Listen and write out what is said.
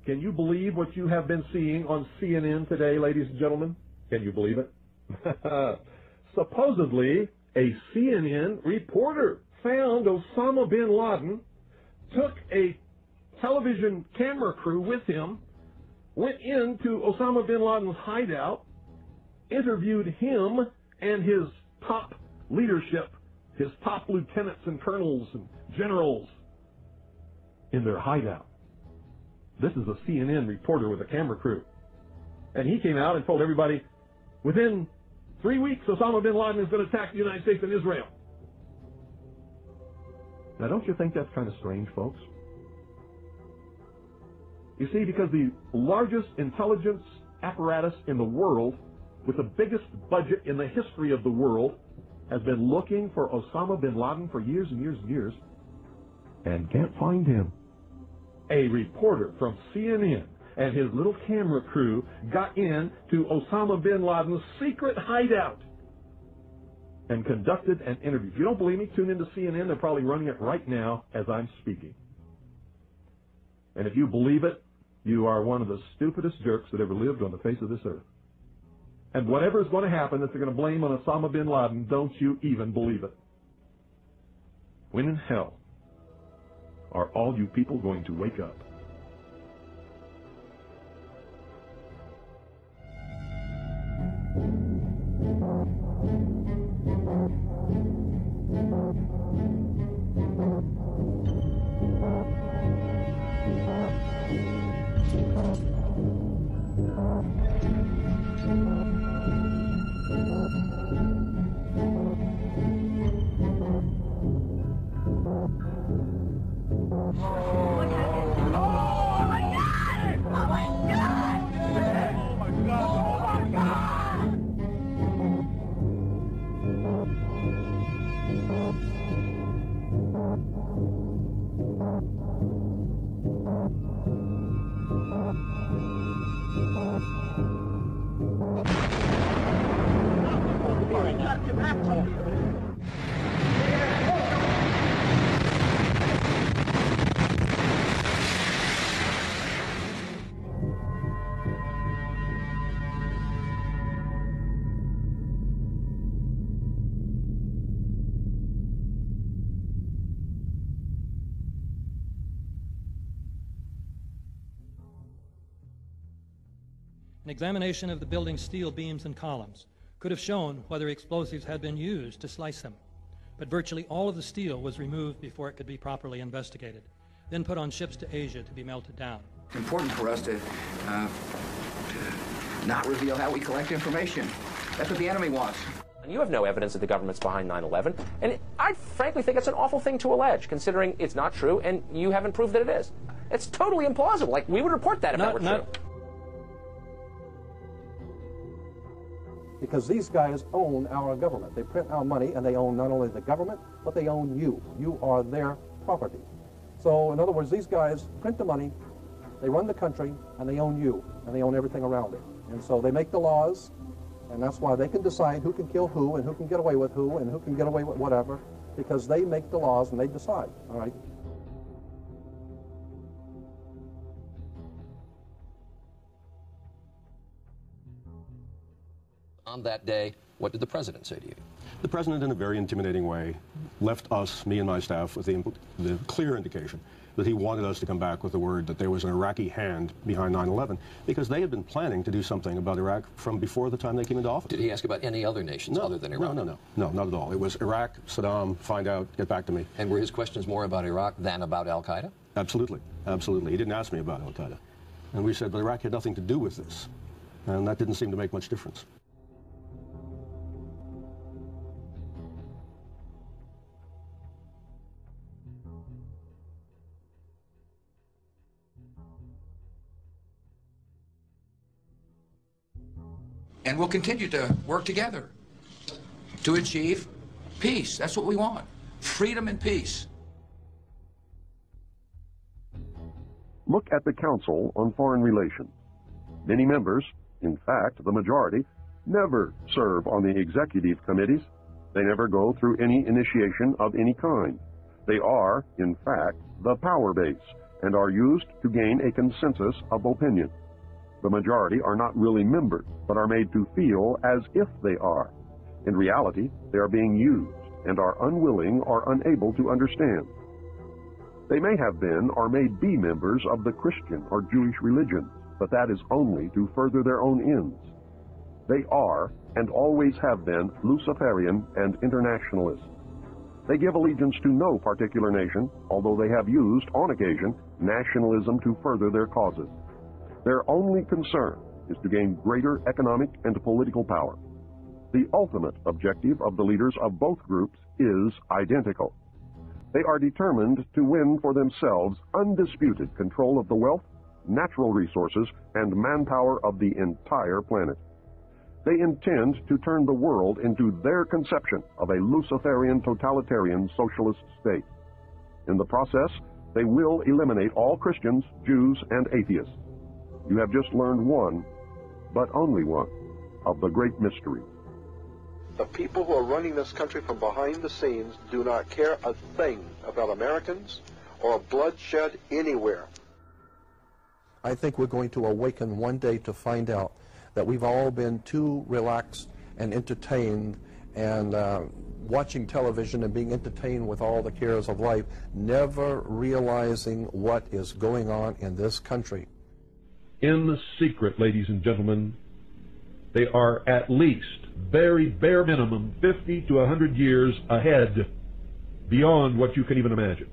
Can you believe what you have been seeing on CNN today, ladies and gentlemen? Can you believe it? Supposedly, a CNN reporter found Osama bin Laden, took a television camera crew with him, went into Osama bin Laden's hideout, interviewed him and his top leadership, his top lieutenants and colonels and generals in their hideout. This is a CNN reporter with a camera crew. And he came out and told everybody, within 3 weeks, Osama bin Laden is going to attack the United States and Israel. Now, don't you think that's kind of strange, folks? You see, because the largest intelligence apparatus in the world, with the biggest budget in the history of the world, has been looking for Osama bin Laden for years and years and years, and can't find him. A reporter from CNN and his little camera crew got in to Osama bin Laden's secret hideout and conducted an interview. If you don't believe me, tune into CNN. They're probably running it right now as I'm speaking. And if you believe it, you are one of the stupidest jerks that ever lived on the face of this earth. And whatever is going to happen that they're going to blame on Osama bin Laden, don't you even believe it. When in hell are all you people going to wake up? An examination of the building's steel beams and columns could have shown whether explosives had been used to slice them, but virtually all of the steel was removed before it could be properly investigated, then put on ships to Asia to be melted down. It's important for us to not reveal how we collect information. That's what the enemy wants. You have no evidence that the government's behind 9/11, and I frankly think it's an awful thing to allege, considering it's not true, and you haven't proved that it is. It's totally implausible. Like, we would report that if that were true. Because these guys own our government. They print our money, and they own not only the government, but they own you. You are their property. So, in other words, these guys print the money, they run the country, and they own you, and they own everything around it. And so they make the laws, and that's why they can decide who can kill who, and who can get away with who, and who can get away with whatever, because they make the laws and they decide, all right? On that day, what did the president say to you? The president, in a very intimidating way, left us, me and my staff, with the clear indication that he wanted us to come back with the word that there was an Iraqi hand behind 9/11, because they had been planning to do something about Iraq from before the time they came into office. Did he ask about any other nations other than Iraq? No, not at all. It was Iraq, Saddam, find out, get back to me. And were his questions more about Iraq than about Al-Qaeda? Absolutely, absolutely. He didn't ask me about Al-Qaeda. And we said, but Iraq had nothing to do with this. And that didn't seem to make much difference. And we'll continue to work together to achieve peace. That's what we want. Freedom and peace. Look at the Council on Foreign Relations. Many members, in fact, the majority, never serve on the executive committees. They never go through any initiation of any kind. They are, in fact, the power base, and are used to gain a consensus of opinion. The majority are not really members, but are made to feel as if they are. In reality, they are being used and are unwilling or unable to understand. They may have been or may be members of the Christian or Jewish religion, but that is only to further their own ends. They are, and always have been, Luciferian and internationalist. They give allegiance to no particular nation, although they have used, on occasion, nationalism to further their causes. Their only concern is to gain greater economic and political power. The ultimate objective of the leaders of both groups is identical. They are determined to win for themselves undisputed control of the wealth, natural resources, and manpower of the entire planet. They intend to turn the world into their conception of a Luciferian totalitarian socialist state. In the process, they will eliminate all Christians, Jews, and atheists. You have just learned one, but only one, of the great mysteries. The people who are running this country from behind the scenes do not care a thing about Americans or bloodshed anywhere. I think we're going to awaken one day to find out that we've all been too relaxed and entertained and watching television and being entertained with all the cares of life, never realizing what is going on in this country. In the secret, ladies and gentlemen, they are at least, very bare minimum, 50 to 100 years ahead, beyond what you can even imagine.